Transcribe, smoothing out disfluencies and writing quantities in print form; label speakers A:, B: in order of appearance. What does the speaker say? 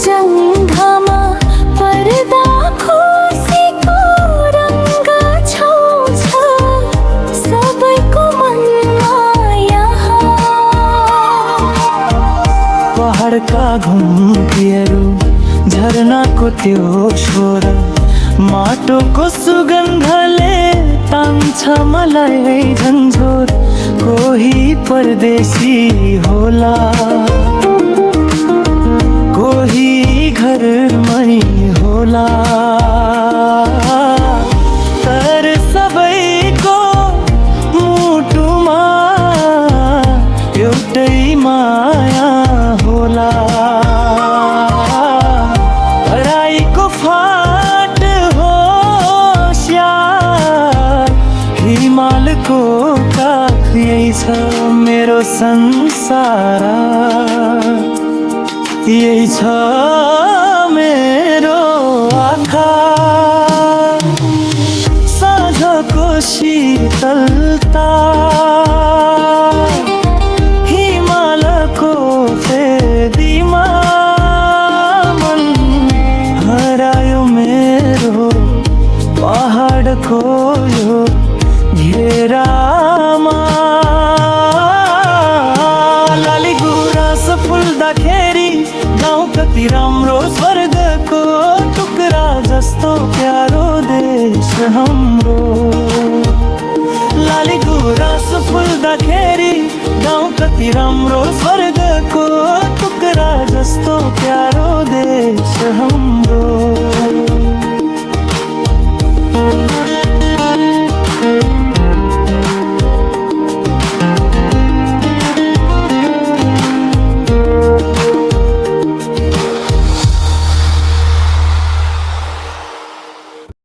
A: जङ्घमा पर्दा खुसीको रङ्ग छाउँछ सबैको मनमा यहाँ।
B: पहाडका घुम्तीहरू, झरनाको त्यो स्वर, माटोको सुगन्धले तान्छ मलाई झन्झोर। कोही परदेशी होला, कोही घरमै होला, तर सबैको मुटुमा एउटै माया होला। हराइको फाट होस् या हिमालको काख, यही छ मेरो संसार, यही छ मेरो आँखा। साँझको शीतलता, हिमालको फेदीमा मन हरायो मेरो पहाडको यो घेरामा। लाली गुराँस फुल्दाखेरि गाउँ कति राम्रो, स्वर्गको टुक्रा जस्तो प्यारो देश हाम्रो। लाली गुराँस फुल्दाखेरि गाउँ कति राम्रो, स्वर्गको टुक्रा जस्तो प्यारो देश हाम्रो।